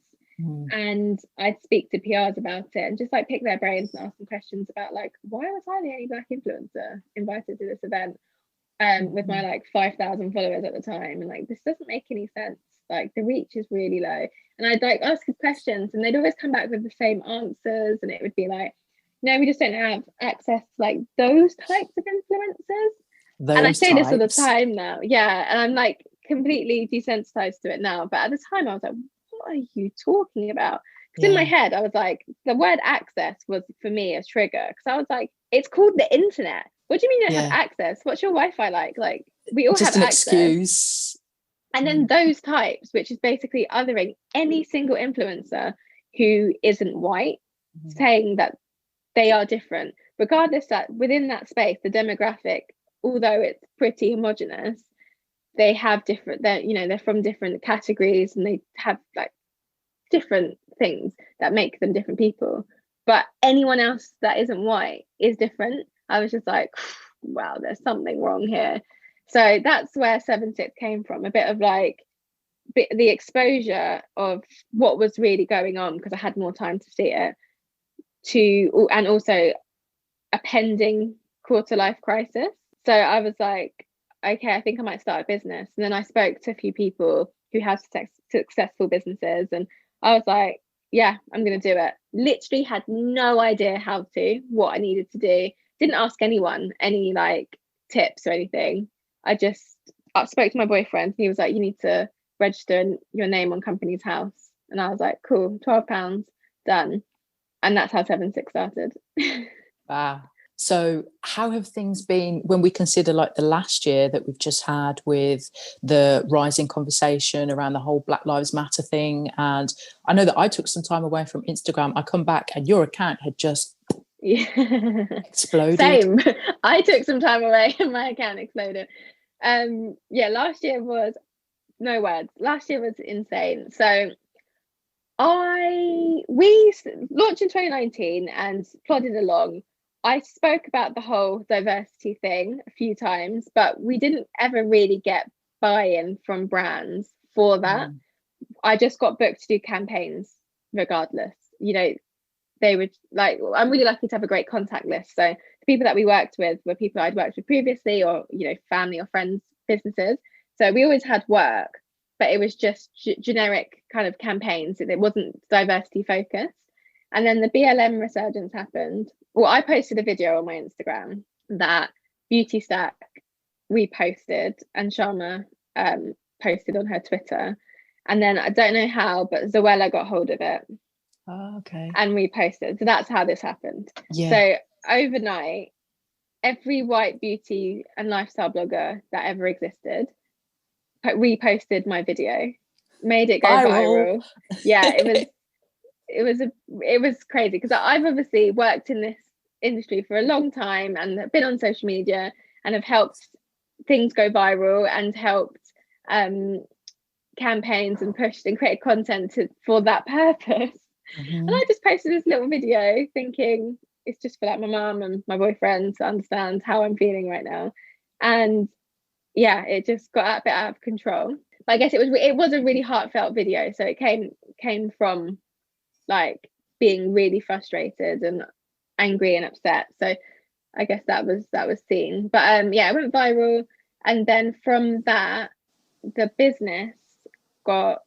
And I'd speak to PRs about it and just like pick their brains and ask them questions about like, why was I the only Black influencer invited to this event with my like 5,000 followers at the time? And like, this doesn't make any sense. Like, the reach is really low. And I'd like ask questions and they'd always come back with the same answers, and it would be like, no, we just don't have access to like those types of influencers. And I say this all the time now, yeah, and I'm like completely desensitized to it now, but at the time I was like, what are you talking about? Because in my head I was like, the word access was for me a trigger, because I was like, it's called the internet. What do you mean you don't have access? What's your Wi-Fi like? Like, we all just have an access. Excuse. And then those types, which is basically othering any single influencer who isn't white, saying that they are different, regardless that within that space, the demographic, although it's pretty homogenous, they have different, they're from different categories, and they have like different things that make them different people. But anyone else that isn't white is different. I was just like, wow, there's something wrong here. So that's where 7/6 came from, a bit of like the exposure of what was really going on, because I had more time to see it, and also a pending quarter life crisis. So I was like, okay, I think I might start a business. And then I spoke to a few people who have successful businesses, and I was like, yeah, I'm going to do it. Literally had no idea what I needed to do. Didn't ask anyone any like tips or anything. I spoke to my boyfriend, and he was like, you need to register your name on Companies House. And I was like, cool, £12, done. And that's how 7/6 started. Wow. So how have things been when we consider like the last year that we've just had, with the rising conversation around the whole Black Lives Matter thing? And I know that I took some time away from Instagram. I come back and your account had just exploded. Same. I took some time away and my account exploded. Last year was no words. Last year was insane. So we launched in 2019 and plodded along. I spoke about the whole diversity thing a few times, but we didn't ever really get buy-in from brands for that. I just got booked to do campaigns regardless. they would like, I'm really lucky to have a great contact list. So the people that we worked with were people I'd worked with previously, or, you know, family or friends, businesses. So we always had work, but it was just generic kind of campaigns. It wasn't diversity focused. And then the BLM resurgence happened. Well, I posted a video on my Instagram that Beauty Stack reposted, and Sharma posted on her Twitter. And then I don't know how, but Zoella got hold of it. Oh, okay. And reposted. So that's how this happened. Yeah. So overnight, every white beauty and lifestyle blogger that ever existed reposted my video, made it go viral. Yeah, it was crazy, because I've obviously worked in this industry for a long time and have been on social media and have helped things go viral and helped campaigns and pushed and created content for that purpose. And I just posted this little video thinking it's just for like my mum and my boyfriend to understand how I'm feeling right now. And yeah, it just got a bit out of control. But I guess it was a really heartfelt video. So it came from like being really frustrated and angry and upset. So I guess that was seen. But yeah, it went viral. And then from that, the business got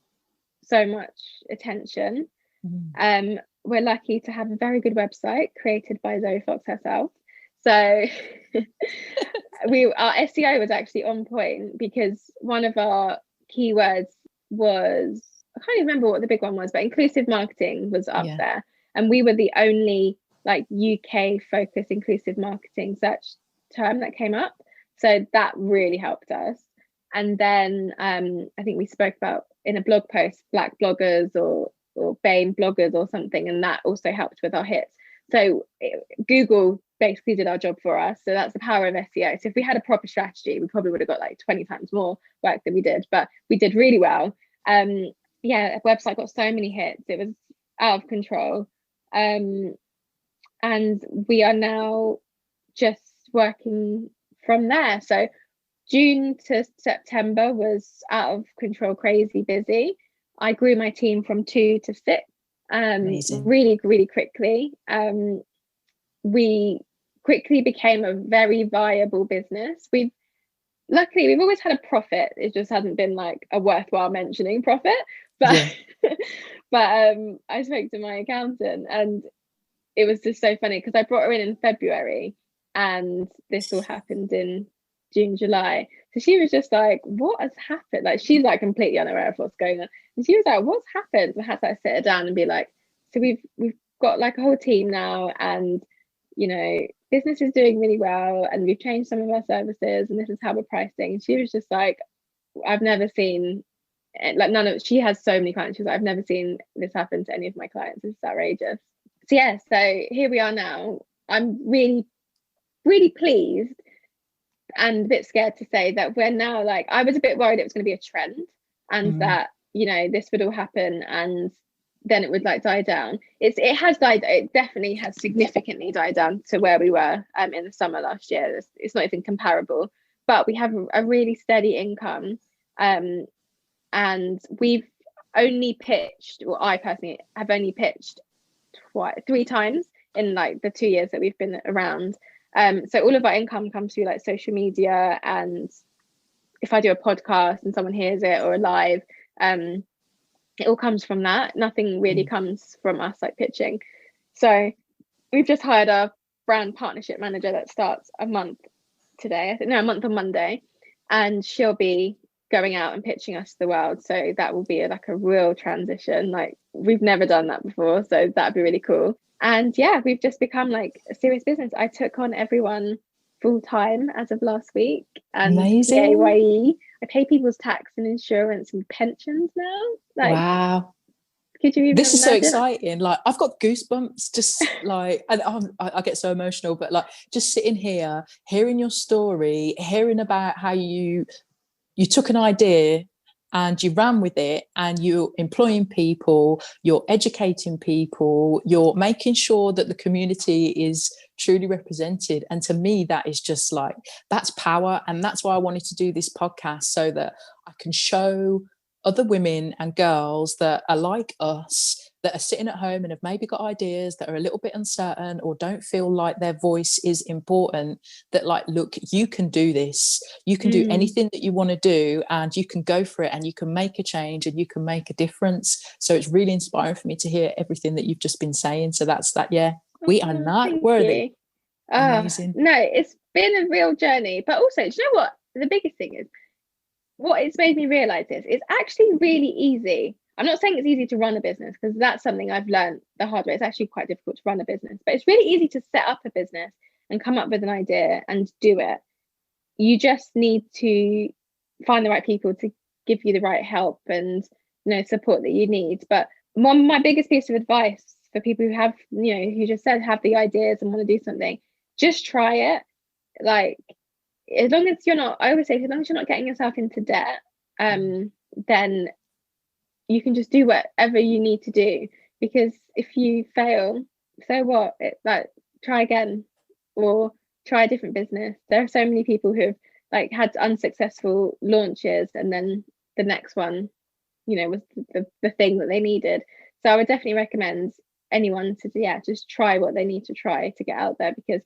so much attention. We're lucky to have a very good website created by Zoe Fox herself. So our SEO was actually on point, because one of our keywords was, I can't even remember what the big one was, but inclusive marketing was up there. And we were the only like UK focused inclusive marketing search term that came up. So that really helped us. And then I think we spoke about in a blog post, Black bloggers or BAME bloggers or something, and that also helped with our hits. So Google basically did our job for us. So that's the power of SEO. So if we had a proper strategy, we probably would have got like 20 times more work than we did, but we did really well. Yeah, the website got so many hits, it was out of control. And we are now just working from there. So June to September was out of control, crazy busy. I grew my team from 2 to 6 really, really quickly. We quickly became a very viable business. Luckily we've always had a profit. It just hasn't been like a worthwhile mentioning profit. But but I spoke to my accountant, and it was just so funny because I brought her in February, and this all happened in June, July. So she was just like, what has happened? Like, she's like completely unaware of what's going on. And she was like, what's happened? And I had to sit her down and be like, so we've got like a whole team now, and you know, business is doing really well, and we've changed some of our services, and this is how we're pricing. And she was just like, I've never seen, like, she has so many clients. She's like, I've never seen this happen to any of my clients. This is outrageous. So yeah, so here we are now. I'm really, really pleased, and a bit scared to say that we're now, like, I was a bit worried it was going to be a trend, and that, you know, this would all happen and then it would like die down. It has died. It definitely has significantly died down to where we were in the summer last year. It's not even comparable, but we have a really steady income, and we've only pitched, well, I personally have only pitched 3 times in like the 2 years that we've been around. So all of our income comes through like social media, and if I do a podcast and someone hears it, or a live, it all comes from that. Nothing really comes from us like pitching. So we've just hired our brand partnership manager that starts a month on Monday, and she'll be going out and pitching us to the world. So that will be like a real transition. Like, we've never done that before, so that'd be really cool. And yeah, we've just become like a serious business. I took on everyone full time as of last week, and PAYE. I pay people's tax and insurance and pensions now. Like, wow. Could you even this is imagine? so exciting. Like, I've got goosebumps just like, and I get so emotional, but like just sitting here, hearing your story, hearing about how you took an idea and you ran with it, and you're employing people, you're educating people, you're making sure that the community is truly represented. And to me, that is just like, that's power. And that's why I wanted to do this podcast, so that I can show other women and girls that are like us, that are sitting at home and have maybe got ideas that are a little bit uncertain or don't feel like their voice is important, that like, look, you can do this, you can do anything that you want to do, and you can go for it, and you can make a change, and you can make a difference. So it's really inspiring for me to hear everything that you've just been saying. So that's that. Yeah, we are not worthy. Amazing. No, it's been a real journey. But also, do you know what the biggest thing is? What it's made me realize is it's actually really easy. I'm not saying it's easy to run a business, because that's something I've learned the hard way. It's actually quite difficult to run a business, but it's really easy to set up a business and come up with an idea and do it. You just need to find the right people to give you the right help and, you know, support that you need. But my biggest piece of advice for people who have, you know, who just said have the ideas and want to do something, just try it. Like, as long as you're not, I always say, as long as you're not getting yourself into debt, then you can just do whatever you need to do. Because if you fail, so what? Like, try again, or try a different business. There are so many people who've like had unsuccessful launches, and then the next one, you know, was the thing that they needed. So I would definitely recommend anyone to just try what they need to try to get out there, because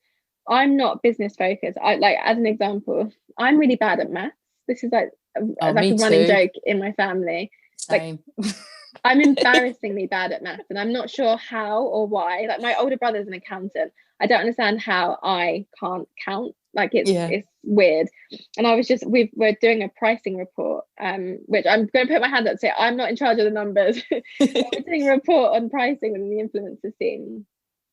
I'm not business focused. I, like, as an example, I'm really bad at maths. This is like a running joke in my family. Same. Like, I'm embarrassingly bad at maths, and I'm not sure how or why. Like, my older brother's an accountant. I don't understand how I can't count. Like, it's weird. And I was just, we're doing a pricing report, which I'm going to put my hand up and say I'm not in charge of the numbers. We're doing a report on pricing within the influencer scene,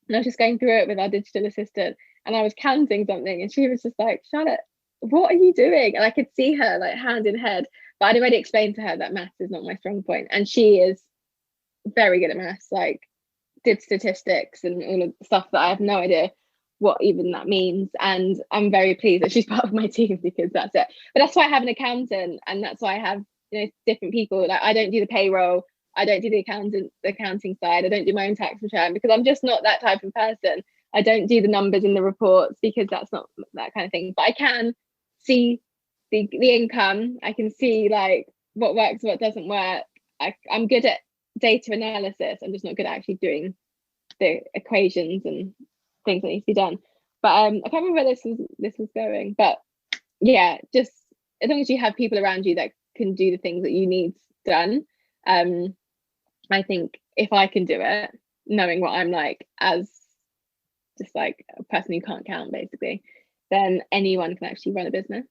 and I was just going through it with our digital assistant, and I was counting something, and she was just like, Charlotte, what are you doing? And I could see her like hand in head, but I'd already explained to her that maths is not my strong point, and she is very good at maths, like did statistics and all of the stuff that I have no idea what even that means. And I'm very pleased that she's part of my team, because that's it. But that's why I have an accountant, and that's why I have, you know, different people. Like, I don't do the payroll, I don't do the accounting side, I don't do my own tax return, because I'm just not that type of person. I don't do the numbers in the reports, because that's not that kind of thing. But I can see the income. I can see like what works, what doesn't work. I'm good at data analysis. I'm just not good at actually doing the equations and things that need to be done. But I can't remember where this was going. But yeah, just as long as you have people around you that can do the things that you need done, I think if I can do it, knowing what I'm like as just like a person who can't count, basically, then anyone can actually run a business.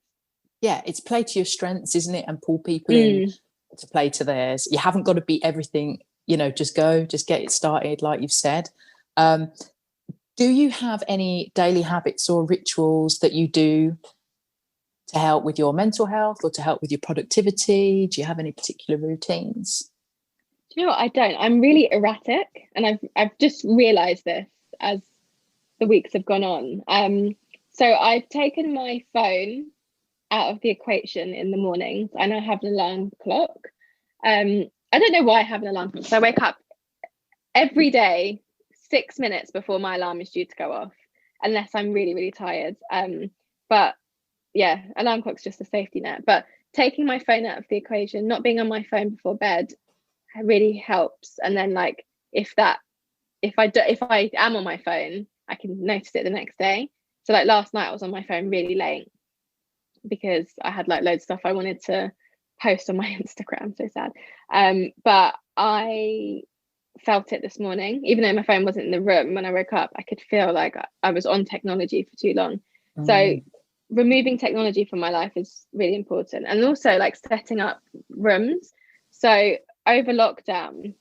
Yeah, it's play to your strengths, isn't it? And pull people in to play to theirs. You haven't got to be everything, you know, just get it started, like you've said. Do you have any daily habits or rituals that you do to help with your mental health or to help with your productivity? Do you have any particular routines? Do you know what? I don't. I'm really erratic, and I've just realised this as the weeks have gone on. So I've taken my phone out of the equation in the mornings. I now have an alarm clock. I don't know why I have an alarm clock. So I wake up every day 6 minutes before my alarm is due to go off, unless I'm really, really tired. But yeah, alarm clock's just a safety net. But taking my phone out of the equation, not being on my phone before bed, really helps. And then like if I am on my phone, I can notice it the next day. So like last night I was on my phone really late because I had like loads of stuff I wanted to post on my Instagram. So sad. But I felt it this morning, even though my phone wasn't in the room. When I woke up, I could feel like I was on technology for too long. So removing technology from my life is really important. And also like setting up rooms. So over lockdown,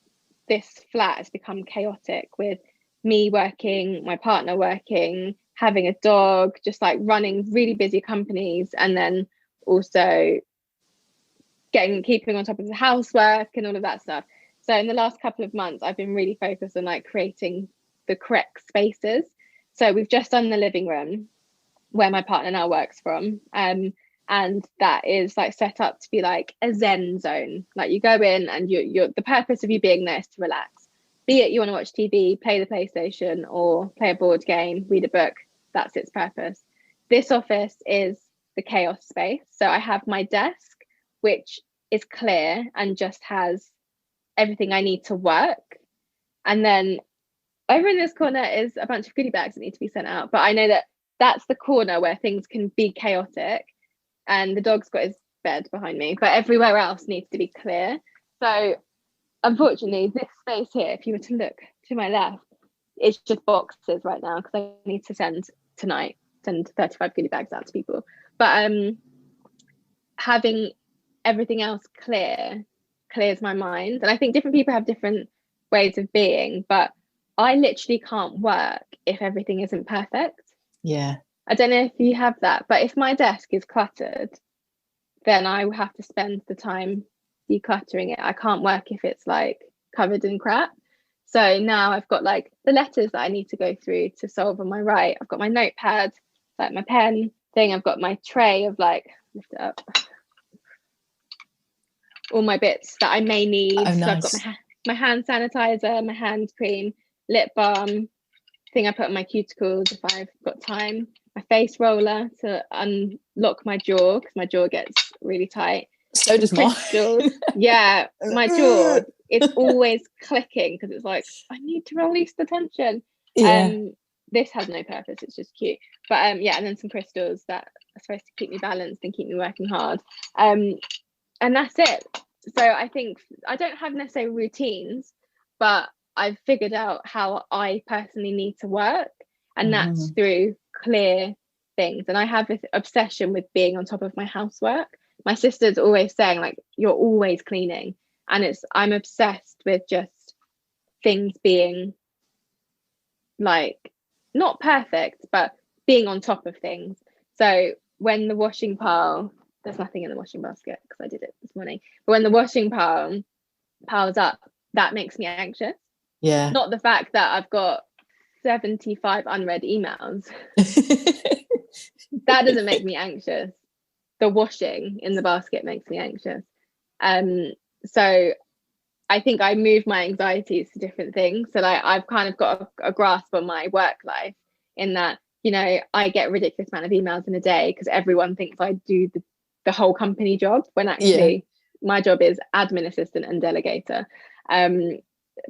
this flat has become chaotic, with me working, my partner working, having a dog, just like running really busy companies, and then also keeping on top of the housework and all of that stuff. So in the last couple of months, I've been really focused on like creating the correct spaces. So we've just done the living room where my partner now works from. And that is like set up to be like a Zen zone. Like you go in and you're the purpose of you being there is to relax. Be it you want to watch TV, play the PlayStation, or play a board game, read a book. That's its purpose. This office is the chaos space. So I have my desk, which is clear and just has everything I need to work. And then over in this corner is a bunch of goodie bags that need to be sent out. But I know that that's the corner where things can be chaotic, and the dog's got his bed behind me, but everywhere else needs to be clear. So unfortunately, this space here, if you were to look to my left, it's just boxes right now because I need to send 35 goodie bags out to people. But having everything else clears my mind. And I think different people have different ways of being, but I literally can't work if everything isn't perfect. Yeah. I don't know if you have that, but if my desk is cluttered, then I will have to spend the time decluttering it. I can't work if it's like covered in crap. So now I've got like the letters that I need to go through to solve on my right. I've got my notepad, like my pen thing. I've got my tray of like, lift it up, all my bits that I may need. Oh, nice. So I've got my hand sanitizer, my hand cream, lip balm, thing I put on my cuticles if I've got time, my face roller to unlock my jaw because my jaw gets really tight. So does mine. Yeah, my jaw is always clicking because it's like, I need to release the tension. Yeah. This has no purpose, it's just cute. But yeah, and then some crystals that are supposed to keep me balanced and keep me working hard. And that's it. So I think I don't have necessarily routines, but I've figured out how I personally need to work, and that's through clear things. And I have this obsession with being on top of my housework. My sister's always saying like, you're always cleaning, and I'm obsessed with just things being like not perfect, but being on top of things. So when the washing pile, there's nothing in the washing basket because I did it this morning, but when the washing pile piles up, that makes me anxious. Yeah. Not the fact that I've got 75 unread emails. That doesn't make me anxious. The washing in the basket makes me anxious. So I think I move my anxieties to different things. So like I've kind of got a grasp on my work life in that, you know, I get a ridiculous amount of emails in a day because everyone thinks I do the whole company job when actually my job is admin assistant and delegator.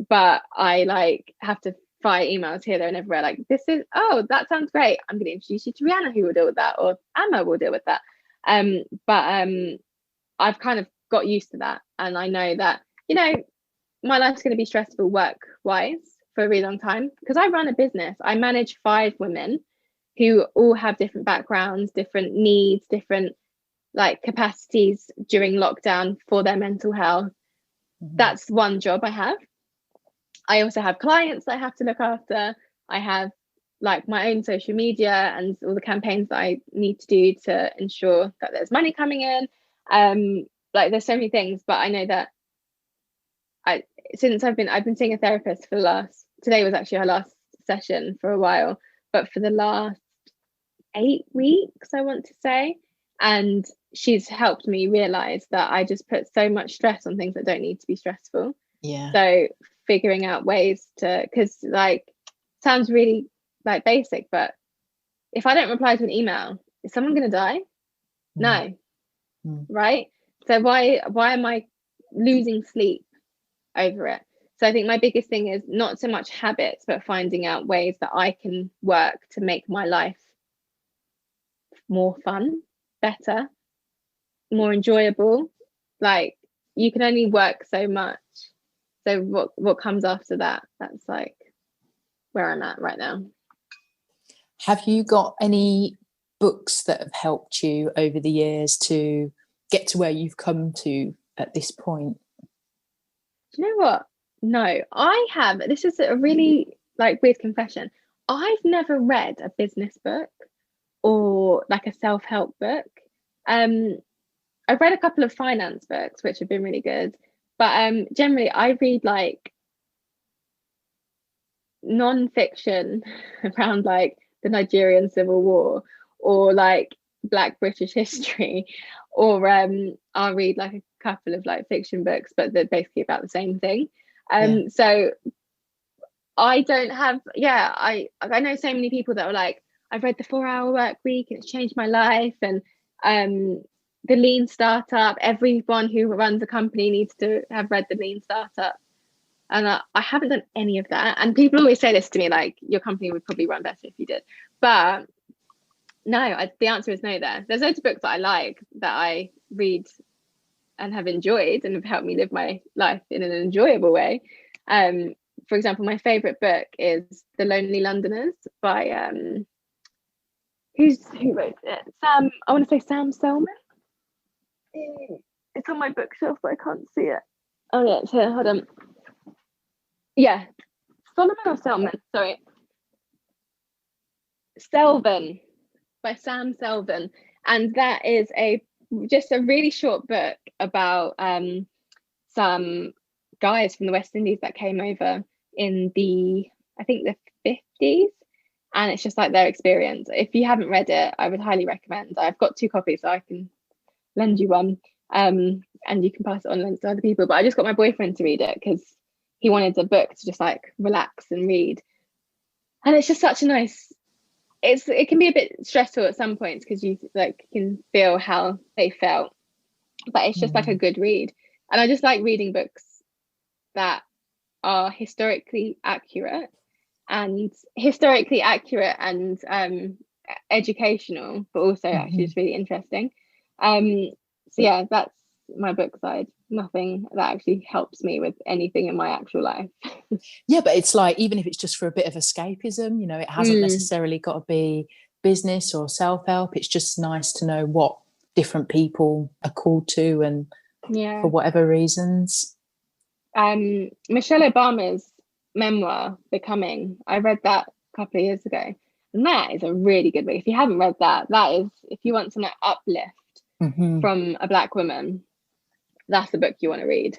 But I like have to fire emails here, there and everywhere like, that sounds great, I'm going to introduce you to Rihanna who will deal with that, or Emma will deal with that. But I've kind of got used to that, and I know that, you know, my life's going to be stressful work wise for a really long time because I run a business. I manage 5 women who all have different backgrounds, different needs, different like capacities during lockdown for their mental health. That's one job I have. I also have clients that I have to look after. I have like my own social media and all the campaigns that I need to do to ensure that there's money coming in. Like there's so many things, but I know that I've been seeing a therapist for today was actually our last session for a while, but for the last 8 weeks, I want to say. And she's helped me realize that I just put so much stress on things that don't need to be stressful. Yeah. So figuring out ways to, because like sounds really like basic, but if I don't reply to an email, is someone going to die? No. Right? So why am I losing sleep over it? So I think my biggest thing is not so much habits, but finding out ways that I can work to make my life more fun, better, more enjoyable. Like you can only work so much. So what comes after that? That's like where I'm at right now. Have you got any books that have helped you over the years to get to where you've come to at this point? Do you know what? No, I have. This is a really like weird confession. I've never read a business book or like a self-help book. I've read a couple of finance books which have been really good, but generally I read like non-fiction around like the Nigerian Civil War or like Black British history, or I'll read like a couple of like fiction books, but they're basically about the same thing. So I don't have, I know so many people that were like, I've read the 4-Hour Work Week and it's changed my life, and the Lean Startup. Everyone who runs a company needs to have read the Lean Startup. And I haven't done any of that. And people always say this to me, like, your company would probably run better if you did. But no, the answer is no there. There's loads of books that I like, that I read and have enjoyed and have helped me live my life in an enjoyable way. For example, my favourite book is The Lonely Londoners by, who wrote it? I want to say Sam Selman. It's on my bookshelf, but I can't see it. Oh yeah, it's here, hold on. Yeah, Solomon or Selman, sorry. Selvin, by Sam Selvin. And that is just a really short book about some guys from the West Indies that came over in I think the 50s, and it's just like their experience. If you haven't read it, I would highly recommend. I've got 2 copies, so I can lend you one, and you can pass it on to other people. But I just got my boyfriend to read it because he wanted a book to just like relax and read, and it's just such a nice. It can be a bit stressful at some points because you like can feel how they felt, but it's just like a good read. And I just like reading books that are historically accurate and educational, but also actually just really interesting. So yeah, that's my book side. Nothing that actually helps me with anything in my actual life. Yeah, but it's like, even if it's just for a bit of escapism, it hasn't necessarily got to be business or self-help. It's just nice to know what different people are called to, and for whatever reasons. Michelle Obama's memoir, Becoming, I read that a couple of years ago, and that is a really good book. If you haven't read that is, if you want some uplift from a Black woman, that's the book you want to read.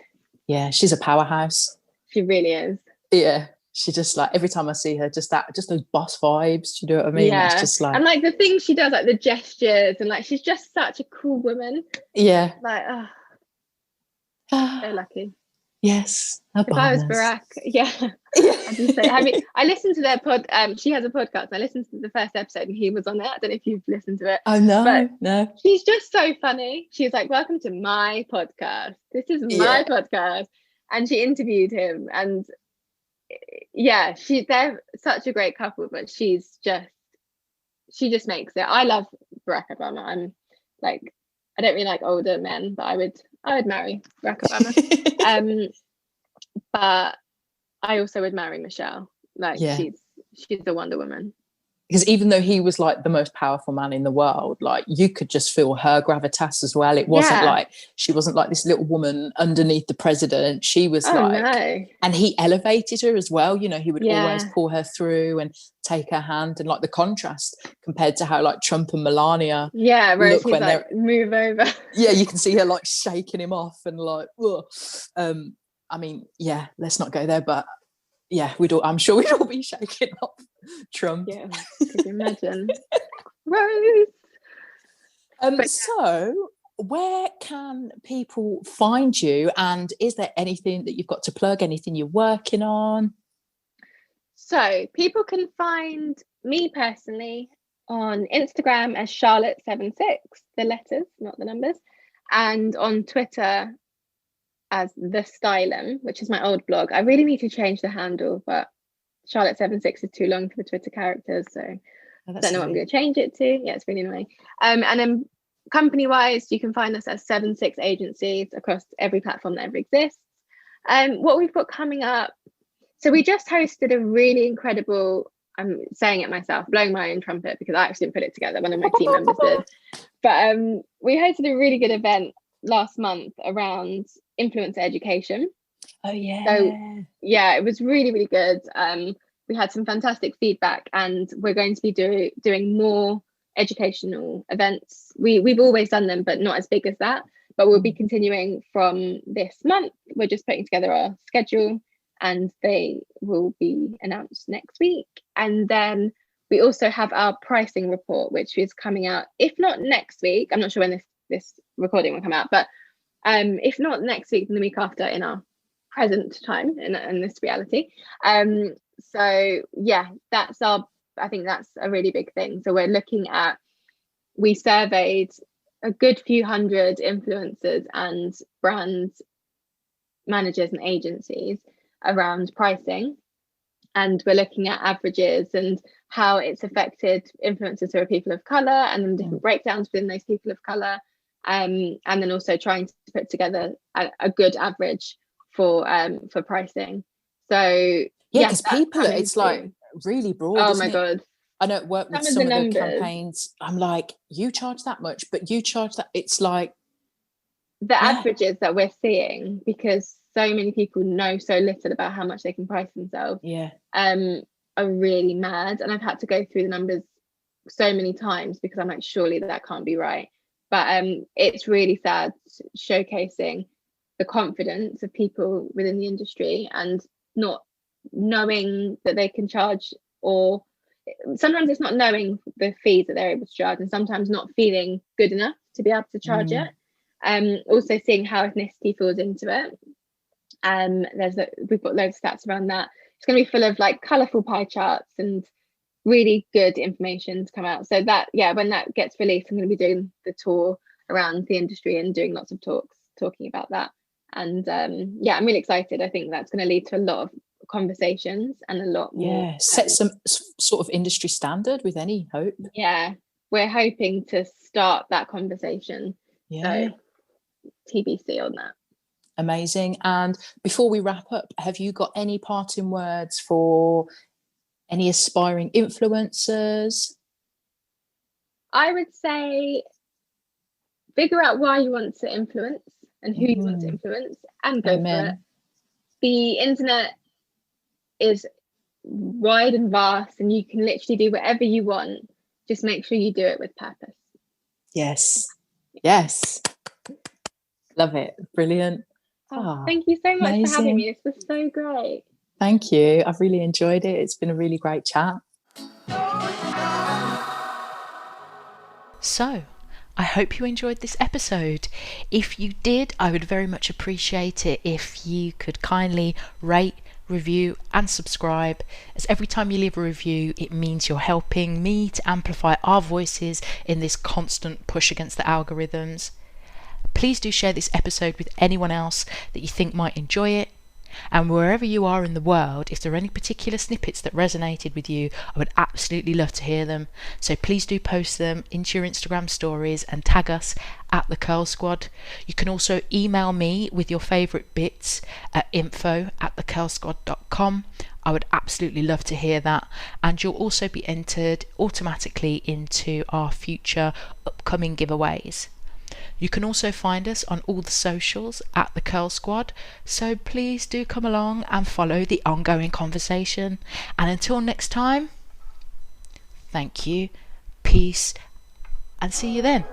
Yeah, she's a powerhouse. She really is. Yeah, she just, like, every time I see her, just those boss vibes. You know what I mean? Yeah, it's just like, and like the things she does, like the gestures, and like she's just such a cool woman. Yeah, like so lucky. Yes, if I was Barack, I'd just say, I listened to their pod. She has a podcast, and I listened to the first episode, and he was on it. I don't know if you've listened to it. Oh no, but no. She's just so funny. She's like, "Welcome to my podcast. This is my podcast," and she interviewed him, and they're such a great couple. But she just makes it. I love Barack Obama. I'm like, I don't really like older men, but I would marry Barack Obama. But I also would marry Michelle. Like, she's a Wonder Woman. Because even though he was like the most powerful man in the world, like, you could just feel her gravitas as well. It wasn't like, she wasn't like this little woman underneath the president. She was and he elevated her as well. He would always pull her through and take her hand, and like the contrast compared to how like Trump and Melania look when like, they're move over. You can see her like shaking him off and like, I mean, let's not go there, but I'm sure we'd all be shaking off Trump. Yeah, could you imagine? Rose. So where can people find you, and is there anything that you've got to plug, anything you're working on? So people can find me personally on Instagram as Charlotte76, the letters, not the numbers, and on Twitter as The Stylum, which is my old blog. I really need to change the handle, but Charlotte76 is too long for the Twitter characters, so I don't know what I'm going to change it to. Yeah, it's really annoying. And then company-wise, you can find us as 7-6 agencies across every platform that ever exists. What we've got coming up, so we just hosted a really incredible, I'm saying it myself, blowing my own trumpet because I actually didn't put it together, one of my team members did. But we hosted a really good event last month around influencer education. Oh yeah. So it was really, really good. We had some fantastic feedback, and we're going to be doing more educational events. We've always done them, but not as big as that. But we'll be continuing from this month. We're just putting together our schedule, and they will be announced next week. And then we also have our pricing report, which is coming out, if not next week. I'm not sure when this recording will come out, but if not next week, then the week after, in our present time, in this reality. So I think that's a really big thing. So we're looking at, we surveyed a good few hundred influencers and brand managers and agencies, around pricing, and we're looking at averages and how it's affected influencers who are people of color, and then different breakdowns within those people of color, and then also trying to put together a good average for pricing. So because people, it's like really broad. Oh my god! I know, work with some of the campaigns. I'm like, you charge that much, but you charge that. It's like the averages that we're seeing, because so many people know so little about how much they can price themselves. Are really mad, and I've had to go through the numbers so many times because I'm like, surely that can't be right. But it's really sad, showcasing the confidence of people within the industry and not knowing that they can charge, or sometimes it's not knowing the fees that they're able to charge, and sometimes not feeling good enough to be able to charge it. Also seeing how ethnicity falls into it. We've got loads of stats around that. It's going to be full of like colourful pie charts and really good information to come out. So that, when that gets released, I'm going to be doing the tour around the industry and doing lots of talks talking about that. And I'm really excited. I think that's going to lead to a lot of conversations and a lot more. Set some sort of industry standard with any hope. We're hoping to start that conversation. So TBC on that. Amazing. And before we wrap up, have you got any parting words for any aspiring influencers? I would say figure out why you want to influence and who you want to influence, and go for it. The internet is wide and vast, and you can literally do whatever you want. Just make sure you do it with purpose. Yes. Love it. Brilliant. Thank you so much for having me. This was so great. Thank you. I've really enjoyed it. It's been a really great chat. So, I hope you enjoyed this episode. If you did, I would very much appreciate it if you could kindly rate, review and subscribe, as every time you leave a review it means you're helping me to amplify our voices in this constant push against the algorithms. Please do share this episode with anyone else that you think might enjoy it. And wherever you are in the world, if there are any particular snippets that resonated with you, I would absolutely love to hear them. So please do post them into your Instagram stories and tag us at the Curl Squad. You can also email me with your favourite bits at info@thecurlsquad.com. I would absolutely love to hear that. And you'll also be entered automatically into our future upcoming giveaways. You can also find us on all the socials at the Curl Squad, so please do come along and follow the ongoing conversation. And until next time, thank you, peace, and see you then.